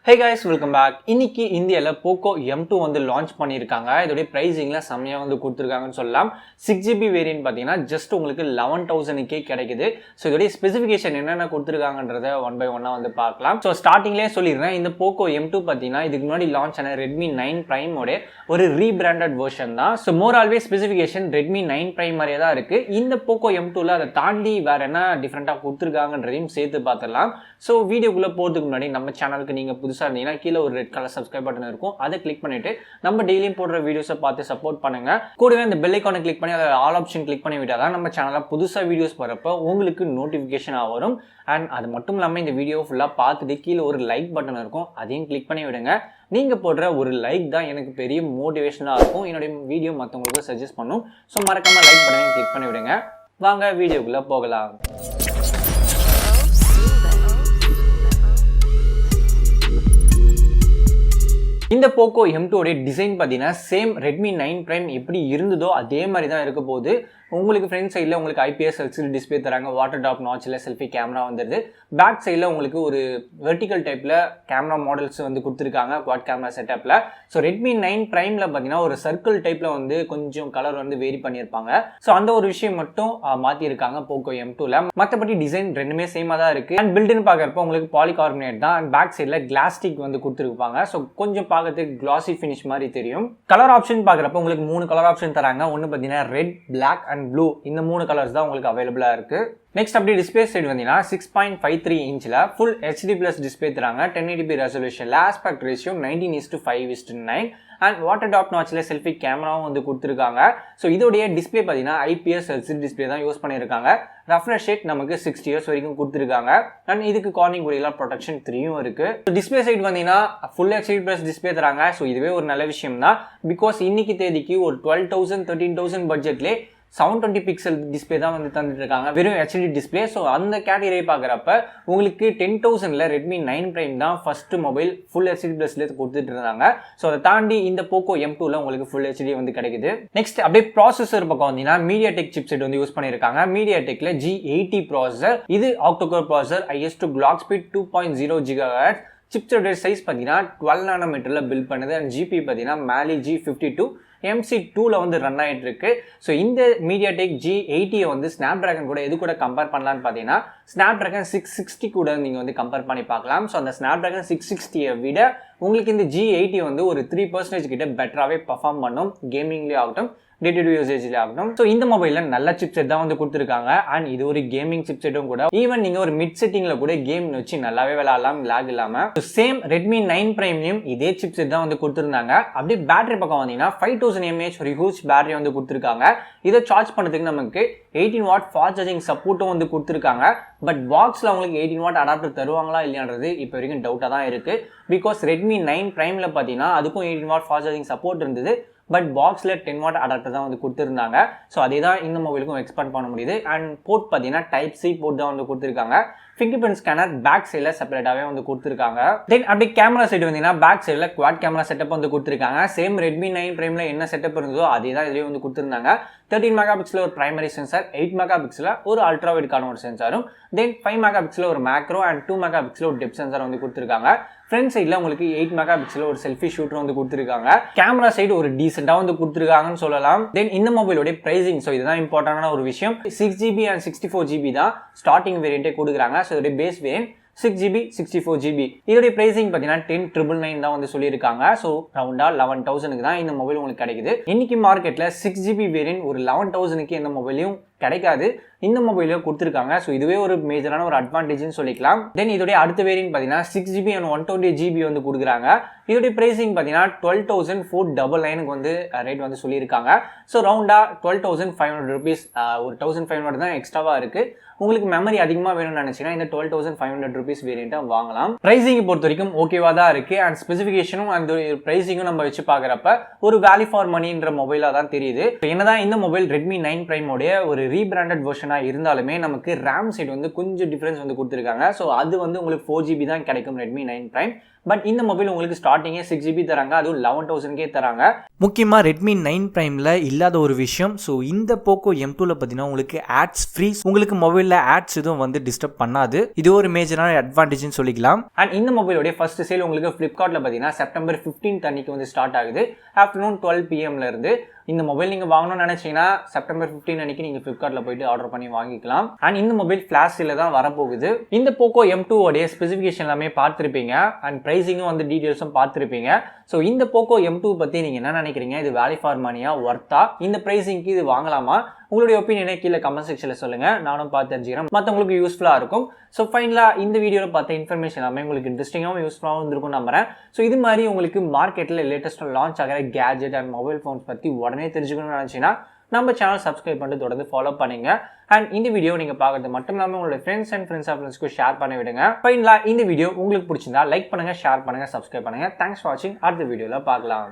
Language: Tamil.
Hey guys, welcome back. இன்னைக்கு இந்தியால POCO M2 வந்து லான்ச் பண்ணிருக்காங்க. இதோட பிரைசிங்ல செமையா வந்து கொடுத்திருக்காங்கன்னு சொல்லலாம். 6GB வேரியன்ட் பாத்தீங்கன்னா ஜஸ்ட் உங்களுக்கு 11000 க்கே கிடைக்குது. சோ இதோட ஸ்பெசிஃபிகேஷன் என்னென்ன கொடுத்திருக்காங்கன்றதை ஒன் பை ஒன்னா வந்து பார்க்கலாம். சோ ஸ்டார்டிங்லயே சொல்லிடுறேன், இந்த POCO M2 பாத்தீங்கன்னா இதுக்கு முன்னாடி லான்ச் ஆன Redmi 9 Prime ஓட ஒரு ரீபிராண்டட் வெர்ஷன் தான். சோ மோர் ஆல்வேஸ் ஸ்பெசிஃபிகேஷன் Redmi 9 Prime மாதிரியே தான் இருக்கு. இந்த POCO M2ல அதை தாண்டி வேற என்ன டிஃபரெண்டா கொடுத்திருக்காங்கன்றதையும் சேர்த்து பார்த்துடலாம். சோ வீடியோக்குள்ள போறதுக்கு முன்னாடி நம்ம சேனலுக்கு நீங்க இருந்தீங்கன்னா கீழே ஒரு ரெட் கலர் சப்ஸ்கிரைப் பட்டன் இருக்கும், அதை கிளிக் பண்ணிட்டு நம்ம டெய்லியும் போடுற வீடியோஸை பார்த்து சப்போர்ட் பண்ணுங்க. கூடவே அந்த பெல் ஐகானை கிளிக் பண்ணி அதை ஆல் ஆப்ஷன் கிளிக் பண்ணி விட்டாதான் நம்ம சேனல்ல புதுசா வீடியோஸ் வரப்போ உங்களுக்கு நோட்டிபிகேஷன் வரும். அண்ட் அது மட்டும் இல்லாமல் இந்த வீடியோ ஃபுல்லா பார்த்துட்டு கீழே ஒரு லைக் பட்டன் இருக்கும், அதையும் கிளிக் பண்ணி விடுங்க. நீங்க போடுற ஒரு லைக் தான் எனக்கு பெரிய மோட்டிவேஷனாக இருக்கும், என்னுடைய வீடியோ மற்றவங்களுக்கு சஜஸ்ட் பண்ணும். ஸோ மறக்காம லைக் பட்டனை கிளிக் பண்ணி விடுங்க. வாங்க வீடியோக்குள்ள போகலாம். இந்த POCO M2 ஓட டிசைன் பார்த்தீங்கன்னா சேம் Redmi 9 Prime எப்படி இருந்ததோ அதே மாதிரி தான் இருக்க போகுது. உங்களுக்கு ஃப்ரண்ட் சைடில் உங்களுக்கு IPS LCD டிஸ்பிளே தராங்க, வாட்டர் டாப் நாச்சில் செல்ஃபி கேமரா வந்துடுது. பேக் சைடில் உங்களுக்கு ஒரு வெர்டிக்கல் டைப்பில் கேமரா மாடல்ஸ் வந்து கொடுத்துருக்காங்க குவாட் கேமரா செட்டப்பில். ஸோ Redmi 9 Primeல பார்த்தீங்கன்னா ஒரு சர்க்கிள் டைப்பில் வந்து கொஞ்சம் கலர் வந்து வேரி பண்ணியிருப்பாங்க. ஸோ அந்த ஒரு விஷயம் மட்டும் மாற்றிருக்காங்க POCO M2ல. மற்றபடி டிசைன் ரெண்டுமே சேமாக தான் இருக்குது. அண்ட் பில்டுன்னு பார்க்குறப்போ உங்களுக்கு பாலிகார்பனேட் தான். அண்ட் பேக் சைடில் கிளாஸ்டிக் வந்து கொடுத்துருப்பாங்க. ஸோ கொஞ்சம் பார்க்கறதுக்கு கிளாசி ஃபினிஷ் மாதிரி தெரியும். கலர் ஆப்ஷன் பார்க்குறப்போ உங்களுக்கு 3 கலர் ஆப்ஷன் தராங்க. ஒன்று பார்த்தீங்கன்னா ரெட், பிளாக் அண்ட் ப்ளூ. இந்த 3 கலர்ஸ் தான் உங்களுக்கு அவைலபிளா இருக்கு. நெக்ஸ்ட் அப்படியே டிஸ்பிளே சைடு வந்தீங்கன்னா 6.53 இன்ச்ல ஃபுல் HD பிளஸ் டிஸ்பிளே தராங்க. 1080p ரெசல்யூஷன்ல aspect ratio 19:5:9 and water top நாச்சில் செல்ஃபி கேமராவும் வந்து கொடுத்துருக்காங்க. ஸோ இதோடைய டிஸ்பிளே பார்த்தீங்கன்னா IPS LCD டிஸ்பிளே தான் யூஸ் பண்ணியிருக்காங்க. ரஃப்னஸ் ரேட் நமக்கு 60 இயர்ஸ் வரைக்கும் கொடுத்துருக்காங்க. அண்ட் இதுக்கு கார்னிங் கொரில்லா ப்ரொடெக்ஷன் 3யும் இருக்கு. டிஸ்பிளே சைடு வந்தீங்கன்னா ஃபுல் HD பிளஸ் டிஸ்பிளே தராங்க. ஸோ இதுவே ஒரு நல்ல விஷயம் தான். பிகாஸ் இன்னைக்கு தேதிக்கு ஒரு 12,000 13,000 பட்ஜெட்லேயே 720 பிக்சல் டிஸ்பிளே தான் வந்து தந்துட்டு இருக்காங்க, வெறும் HD டிஸ்பிளே. ஸோ அந்த கேட்டகரியை பார்க்குறப்ப உங்களுக்கு 10,000ல Redmi 9 Prime தான் ஃபர்ஸ்ட் மொபைல் ஃபுல் HD பிளஸ்ல கொடுத்துட்டு இருந்தாங்க. ஸோ அதை தாண்டி இந்த POCO M2ல உங்களுக்கு ஃபுல் HD வந்து கிடைக்குது. நெக்ஸ்ட் அப்படியே ப்ராசஸர் பக்கம் வந்தீங்கன்னா MediaTek சிப்செட் வந்து யூஸ் பண்ணியிருக்காங்க. MediaTekல G80 ப்ராசஸர், இது octacore processor, IS to clock speed 2.0 GHz. Chipset size பார்த்தீங்கன்னா 12 நானோமீட்டர்ல பில்ட் பண்ணுது. அண்ட் GPU பார்த்தீங்கன்னா Mali G52 MC2ல வந்து ரன் ஆகிட்டு இருக்கு. ஸோ இந்த MediaTek G80 வந்து Snapdragon கூட எது கூட கம்பேர் பண்ணலான்னு பார்த்தீங்கன்னா Snapdragon 660 கூட நீங்கள் வந்து கம்பேர் பண்ணி பார்க்கலாம். ஸோ அந்த Snapdragon 660 விட உங்களுக்கு இந்த G80 வந்து ஒரு 3% கிட்ட பெட்டராகவே பர்ஃபார்ம் பண்ணும், கேமிங்லேயே ஆகட்டும் டே டு டே யூசேஜ்ல ஆகட்டும். ஸோ இந்த மொபைல்ல நல்ல சிப்செட் தான் வந்து கொடுத்துருக்காங்க. அண்ட் இது ஒரு கேமிங் சிப்செட்டும் கூட. ஈவன் நீங்க ஒரு மிட் செட்டிங்ல கூட கேம் வச்சு நல்லாவே விளையாடலாம் லாக் இல்லாம. சேம் Redmi 9 Primeலயும் இதே சிப்செட் தான் வந்து கொடுத்துருந்தாங்க. அப்படியே பேட்டரி பக்கம் வந்தீங்கன்னா 5000 mAh ஒரு ஹியூஜ் பேட்டரி வந்து கொடுத்துருக்காங்க. இதை சார்ஜ் பண்ணதுக்கு நமக்கு 18 வாட் ஃபாஸ்ட் சார்ஜிங் சப்போர்ட்டும் வந்து கொடுத்துருக்காங்க. பட் பாக்ஸ்ல உங்களுக்கு 18 வாட் அடாப்டர் தருவாங்களா இல்லையான்றது இப்போ வரைக்கும் டவுட்டா தான் இருக்கு. பிகாஸ் Redmi 9 Primeல பார்த்தீங்கன்னா அதுக்கும் 18 வாட் ஃபாஸ்ட் சார்ஜிங் சப்போர்ட் இருந்தது. பட் பாக்ஸில் 10 வாட் அடாப்டர் தான் வந்து கொடுத்துருந்தாங்க. ஸோ அதே தான் இந்த மொபைலுக்கும் எக்ஸ்பேண்ட் பண்ண முடியுது. அண்ட் போர்ட் பார்த்தீங்கன்னா Type-C போர்ட் தான் வந்து கொடுத்துருக்காங்க. ஃபிங்கர் பிரிண்ட் ஸ்கேனர் பேக் சைடில் செப்பரேட்டாகவே வந்து கொடுத்துருக்காங்க. தென் அப்படி கேமரா சைடு வந்தீங்கன்னா பேக் சைடில் குவாட் கேமரா செட்டப் வந்து கொடுத்துருக்காங்க. சேம் Redmi 9 Primeல என்ன செட்டப் இருந்ததோ அதே தான் இதுலேயே வந்து கொடுத்துருந்தாங்க. 13 மெகா பிக்சல் ஒரு பிரைமரி சென்சார், 8 மெகா பிக்சல் ஒரு அல்ட்ரா வைட்கான ஒரு சென்சாரும், தென் 5 மெகா பிக்சல் ஒரு மேக்ரோ அண்ட் 2 மெகா பிக்சல் ஒரு டெப்த் சென்சார் வந்து கொடுத்துருக்காங்க. ஃப்ரண்ட் சைடில் உங்களுக்கு 8 மெகா பிக்சல் ஒரு செல்ஃபி ஷூட்டர் வந்து கொடுத்துருக்காங்க. கேமரா சைடு ஒரு டீசெண்டாக வந்து கொடுத்துருக்காங்கன்னு சொல்லலாம். தென் இந்த மொபைலோட பிரைசிங், ஸோ இதுதான் இம்பார்ட்டன்டான ஒரு விஷயம். 6GB அண்ட் 64GB தான் ஸ்டார்டிங் வேரியன்ட்டே கொடுக்குறாங்க. ஸோ இதோட பேஸ் வேரியன்ட் 6GB 64GB. இதோட பிரைசிங் பார்த்தீங்கன்னா 10,999 தான் வந்து சொல்லியிருக்காங்க. ஸோ ரவுண்டா 11,000க்கு தான் இந்த மொபைல் உங்களுக்கு கிடைக்குது. இன்னைக்கு மார்க்கெட்டில் 6GB வேரியன்ட் ஒரு 11,000க்கு எந்த மொபைலையும் கிடைக்காது, இந்த மொபைலையும் கொடுத்துருக்காங்க. ஸோ இதுவே ஒரு மேஜரான ஒரு அட்வான்டேஜ்னு சொல்லிக்கலாம். தென் இதோடைய அடுத்த வேரியன்ட் பார்த்தீங்கன்னா 6GB அண்ட் 128GB வந்து கொடுக்குறாங்க. இதோடைய பிரைசிங் பார்த்தீங்கன்னா 12,499க்கு வந்து ரேட் வந்து சொல்லியிருக்காங்க. ஸோ ரவுண்டா 12,500 rupees, ஒரு 1,500 தான் எக்ஸ்ட்ராவாக இருக்கு. உங்களுக்கு மெமரி அதிகமாக வேணும்னு நினைச்சீங்கன்னா இந்த 12,500 rupees வேரியண்ட்டை வாங்கலாம். பிரைசிங் பொறுத்த வரைக்கும் ஓகேவா தான் இருக்கு. அண்ட் ஸ்பெசிஃபிகேஷனும் அந்த பிரைசிங்கும் நம்ம வச்சு பார்க்குறப்ப ஒரு வேல்யூ ஃபார் மணின்ற மொபைலாக தான் தெரியுது. என்னதான் இந்த மொபைல் Redmi 9 Prime உடைய ஒரு ரீபிராண்டட் வெர்ஷனாக இருந்தாலுமே நமக்கு ரேம் சைடு வந்து கொஞ்சம் டிஃபரன்ஸ் வந்து கொடுத்துருக்காங்க. ஸோ அது வந்து உங்களுக்கு 4GB தான் கிடைக்கும் Redmi 9 Prime. பட் இந்த மொபைல் உங்களுக்கு ஸ்டார்டிங்கே 6GB தராங்க, அதுவும் 11,000 தராங்க. முக்கியமாக ரெட்மி 9 பிரைமில் இல்லாத ஒரு விஷயம், ஸோ இந்த போக்கோ M2ல பார்த்தீங்கன்னா உங்களுக்கு ஆட்ஸ் ஃப்ரீ, உங்களுக்கு மொபைலில் ஆட்ஸ் எதுவும் வந்து டிஸ்டர்ப் பண்ணாது. இது ஒரு மேஜரான அட்வான்டேஜ்னு சொல்லிக்கலாம். அண்ட் இந்த மொபைலோடைய ஃபர்ஸ்ட் சேல் உங்களுக்கு ஃப்ளிப்கார்ட்டில் பார்த்தீங்கன்னா செப்டம்பர் 15 அன்னைக்கு வந்து ஸ்டார்ட் ஆகுது. ஆஃப்டர்நூன் 12 PM இருந்து இந்த மொபைல் நீங்கள் வாங்கணும்னு நினச்சிங்கன்னா செப்டம்பர் 15 அன்னைக்கு நீங்கள் ஃப்ளிப்கார்ட்டில் போயிட்டு ஆர்டர் பண்ணி வாங்கிக்கலாம். அண்ட் இந்த மொபைல் ஃப்ளாஷில் தான் வரப்போகுது. இந்த போக்கோ M2 உடைய ஸ்பெசிஃபிகேஷன் எல்லாமே பார்த்துருப்பீங்க அண்ட் ப்ரைஸிங்கும் வந்து டீட்டெயில்ஸும் பார்த்துருப்பீங்க. ஸோ இந்த போக்கோ M2 பற்றி நீங்கள் என்ன நினைக்கிறீங்க? இது வேல்யூ ஃபார் மணியா, ஒர்த்தா? இந்த ப்ரைஸிங்க்கு இது வாங்கலாமா? உங்களுடைய ஒப்பீனியனை கீழே கமெண்ட் செக்ஷனில் சொல்லுங்கள், நானும் பார்த்து தெரிஞ்சுக்கிறேன், மற்றவங்களுக்கு யூஸ்ஃபுல்லாக இருக்கும். ஸோ ஃபைனலாக இந்த வீடியோவில் பார்த்த இன்ஃபர்மேஷன் எல்லாமே உங்களுக்கு இன்ட்ரெஸ்டிங்காகவும் யூஸ்ஃபுல்லாகவும் இருந்திருக்கும் நம்புறேன். ஸோ இது மாதிரி உங்களுக்கு மார்க்கெட்டில் லேட்டஸ்ட்டாக லான்ச் ஆகிற கேஜெட் அண்ட் மொபைல் ஃபோன்ஸ் பற்றி உடனே தெரிஞ்சுக்கணும்னு நினச்சிங்கன்னா நம்ம சேனல் சப்ஸ்கிரைப் பண்ணிட்டு தொடர்ந்து ஃபாலோ பண்ணுங்க. அண்ட் இந்த வீடியோ நீங்கள் பார்க்கறது மட்டும் இல்லாமல் உங்களுடைய ஃப்ரெண்ட்ஸ்க்கு ஷேர் பண்ணி விடுங்க. ஃபைனலாக இந்த வீடியோ உங்களுக்கு பிடிச்சிருந்தா லைக் பண்ணுங்க, ஷேர் பண்ணுங்க, சப்ஸ்கிரைப் பண்ணுங்க. தேங்க்ஸ் ஃபார் வாட்சிங். அடுத்த வீடியோவில் பார்க்கலாம்.